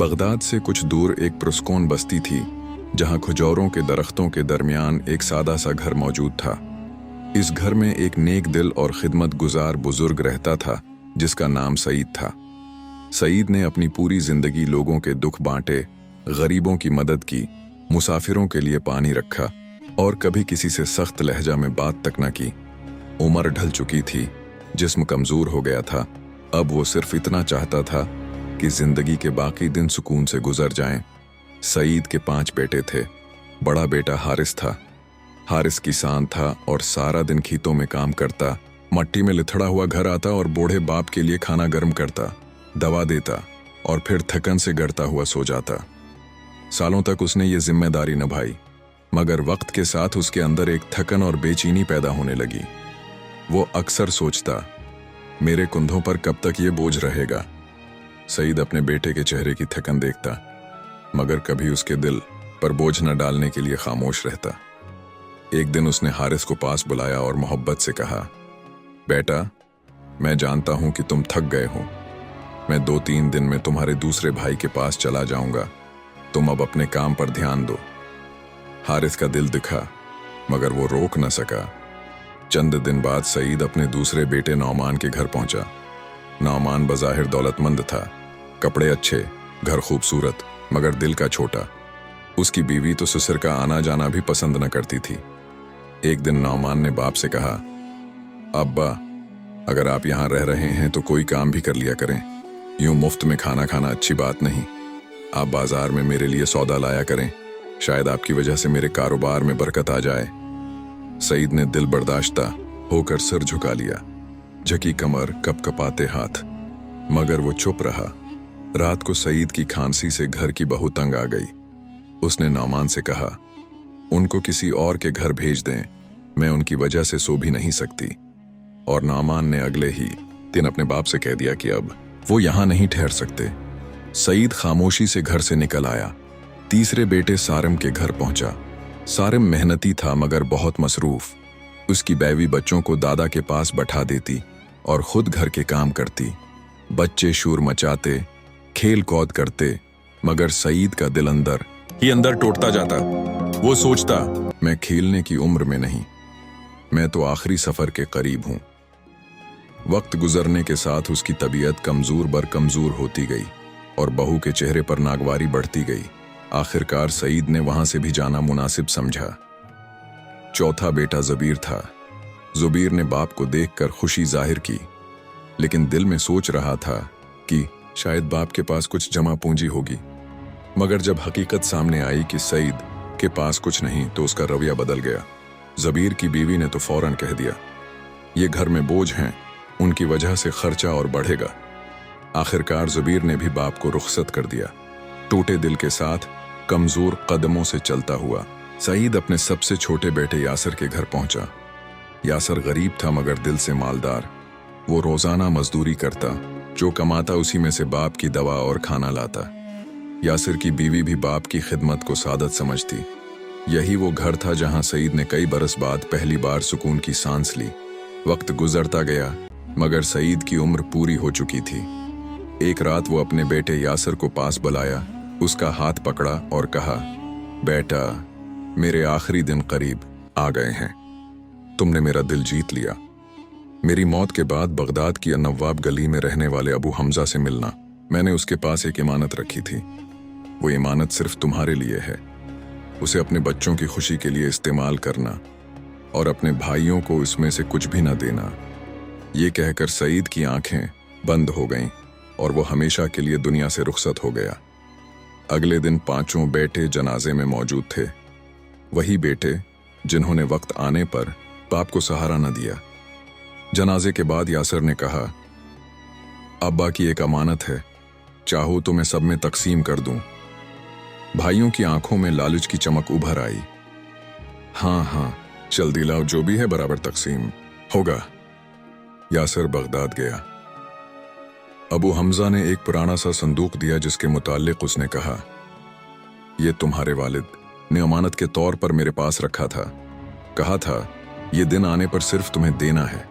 Baghdad से कुछ दूर एक पुरस्कून बस्ती थी जहां खजूरों के दरख्तों के दरमियान एक सादा सा घर मौजूद था। इस घर में एक नेक दिल और खिदमत गुजार बुजुर्ग रहता था जिसका नाम सईद था। सईद ने अपनी पूरी जिंदगी लोगों के दुख बांटे, गरीबों की मदद की, मुसाफिरों के लिए पानी रखा और कभी किसी से सख्त लहजा में बात तक न की। उम्र ढल चुकी थी, जिस्म कमजोर हो गया था। अब वो सिर्फ इतना चाहता था कि जिंदगी के बाकी दिन सुकून से गुजर जाएं। सईद के 5 बेटे थे। बड़ा बेटा हारिस था। हारिस किसान था और सारा दिन खेतों में काम करता, मट्टी में लिथड़ा हुआ घर आता और बूढ़े बाप के लिए खाना गर्म करता, दवा देता और फिर थकन से गड़ता हुआ सो जाता। सालों तक उसने ये जिम्मेदारी निभाई, मगर वक्त के साथ उसके अंदर एक थकन और बेचैनी पैदा होने लगी। वो अक्सर सोचता, मेरे कंधों पर कब तक ये बोझ रहेगा। सईद अपने बेटे के चेहरे की थकन देखता, मगर कभी उसके दिल पर बोझ न डालने के लिए खामोश रहता। एक दिन उसने हारिस को पास बुलाया और मोहब्बत से कहा, बेटा, मैं जानता हूं कि तुम थक गए हो। मैं 2-3 दिन में तुम्हारे दूसरे भाई के पास चला जाऊंगा। तुम अब अपने काम पर ध्यान दो। हारिस का दिल दिखा, मगर वो रोक न सका। चंद दिन बाद सईद अपने दूसरे बेटे नौमान के घर पहुंचा। नौमान बज़ाहिर दौलतमंद था, कपड़े अच्छे, घर खूबसूरत, मगर दिल का छोटा। उसकी बीवी तो ससुर का आना जाना भी पसंद न करती थी। एक दिन नौमान ने बाप से कहा, अब्बा, अगर आप यहाँ रह रहे हैं तो कोई काम भी कर लिया kरें। यूं मुफ्त में खाना खाना अच्छी बात नहीं। आप बाजार में मेरे लिए सौदा लाया करें, शायद आपकी वजह से मेरे कारोबार में बरकत आ जाए। सईद ने दिल बर्दाश्ता होकर सिर झुका लिया, झकी कमर, कपकपाते हाथ, मगर वो चुप रहा। रात को सईद की खांसी से घर की बहू तंग आ गई। उसने नौमान से कहा, उनको किसी और के घर भेज दें, मैं उनकी वजह से सो भी नहीं सकती। और नौमान ने अगले ही दिन अपने बाप से कह दिया कि अब वो यहां नहीं ठहर सकते। सईद खामोशी से घर से निकल आया। तीसरे बेटे सारिम के घर पहुंचा। सारिम मेहनती था मगर बहुत मसरूफ। उसकी बीवी बच्चों को दादा के पास बैठा देती और खुद घर के काम करती। बच्चे शोर मचाते, खेल कूद करते, मगर सईद का दिल अंदर ही अंदर टूटता जाता। वो सोचता, मैं खेलने की उम्र में नहीं, मैं तो आखिरी सफर के करीब हूं। वक्त गुजरने के साथ उसकी तबीयत कमजोर बर कमजोर होती गई और बहू के चेहरे पर नागवारी बढ़ती गई। आखिरकार सईद ने वहां से भी जाना मुनासिब समझा। चौथा बेटा ज़बीर था। ज़ुबीर ने बाप को देखकर खुशी जाहिर की, लेकिन दिल में सोच रहा था कि शायद बाप के पास कुछ जमा पूंजी होगी। मगर जब हकीकत सामने आई कि सईद के पास कुछ नहीं, तो उसका रवैया बदल गया। ज़बीर की बीवी ने तो फौरन कह दिया, ये घर में बोझ हैं, उनकी वजह से खर्चा और बढ़ेगा। आखिरकार ज़ुबीर ने भी बाप को रुखसत कर दिया। टूटे दिल के साथ, कमजोर कदमों से चलता हुआ सईद अपने सबसे छोटे बेटे यासर के घर पहुंचा। यासर गरीब था मगर दिल से मालदार। वो रोजाना मजदूरी करता, जो कमाता उसी में से बाप की दवा और खाना लाता। यासिर की बीवी भी बाप की खिदमत को सादत समझती। यही वो घर था जहां सईद ने कई बरस बाद पहली बार सुकून की सांस ली। वक्त गुजरता गया, मगर सईद की उम्र पूरी हो चुकी थी। एक रात वो अपने बेटे यासिर को पास बुलाया, उसका हाथ पकड़ा और कहा, बेटा, मेरे आखिरी दिन करीब आ गए हैं। तुमने मेरा दिल जीत लिया। मेरी मौत के बाद बगदाद की नवाब गली में रहने वाले अबू हमजा से मिलना। मैंने उसके पास एक इमानत रखी थी। वो इमानत सिर्फ तुम्हारे लिए है। उसे अपने बच्चों की खुशी के लिए इस्तेमाल करना और अपने भाइयों को इसमें से कुछ भी न देना। ये कहकर सईद की आंखें बंद हो गईं और वो हमेशा के लिए दुनिया से रुखसत हो गया। अगले दिन 5 बेटे जनाजे में मौजूद थे। वही बेटे जिन्होंने वक्त आने पर बाप को सहारा न दिया। जनाजे के बाद यासर ने कहा, अब्बा की एक अमानत है, चाहो तो मैं सब में तकसीम कर दूं। भाइयों की आंखों में लालच की चमक उभर आई। हाँ हाँ, चल दिलाओ, जो भी है बराबर तकसीम होगा। यासर बगदाद गया। अबू हमजा ने एक पुराना सा संदूक दिया जिसके मुताल्लिक उसने कहा, यह तुम्हारे वालिद ने अमानत के तौर पर मेरे पास रखा था। कहा था, यह दिन आने पर सिर्फ तुम्हें देना है।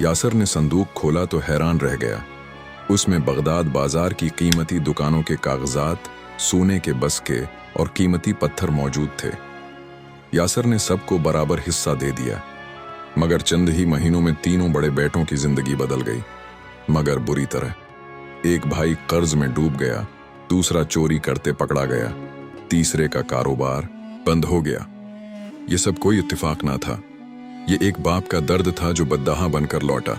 यासर ने संदूक खोला तो हैरान रह गया। उसमें बगदाद बाजार की कीमती दुकानों के कागजात, सोने के बस्के और कीमती पत्थर मौजूद थे। यासर ने सबको बराबर हिस्सा दे दिया, मगर चंद ही महीनों में तीनों बड़े बेटों की जिंदगी बदल गई, मगर बुरी तरह। एक भाई कर्ज में डूब गया, दूसरा चोरी करते पकड़ा गया, तीसरे का कारोबार बंद हो गया। ये सब कोई इत्तेफाक ना था, ये एक बाप का दर्द था जो बद्दाहा बनकर लौटा।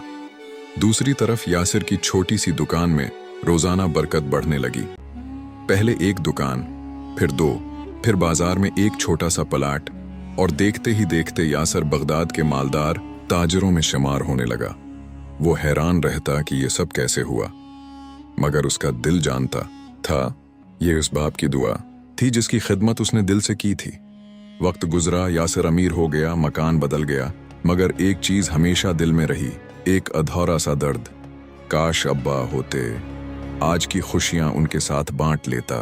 दूसरी तरफ यासिर की छोटी सी दुकान में रोजाना बरकत बढ़ने लगी। पहले एक दुकान, फिर दो, फिर बाजार में एक छोटा सा प्लाट, और देखते ही देखते यासिर बगदाद के मालदार ताजरों में शुमार होने लगा। वो हैरान रहता कि ये सब कैसे हुआ, मगर उसका दिल जानता था ये उस बाप की दुआ थी जिसकी खिदमत उसने दिल से की थी। वक्त गुजरा, यासिर अमीर हो गया, मकान बदल गया, मगर एक चीज हमेशा दिल में रही, एक अधूरा सा दर्द। काश अब्बा होते, आज की खुशियां उनके साथ बांट लेता।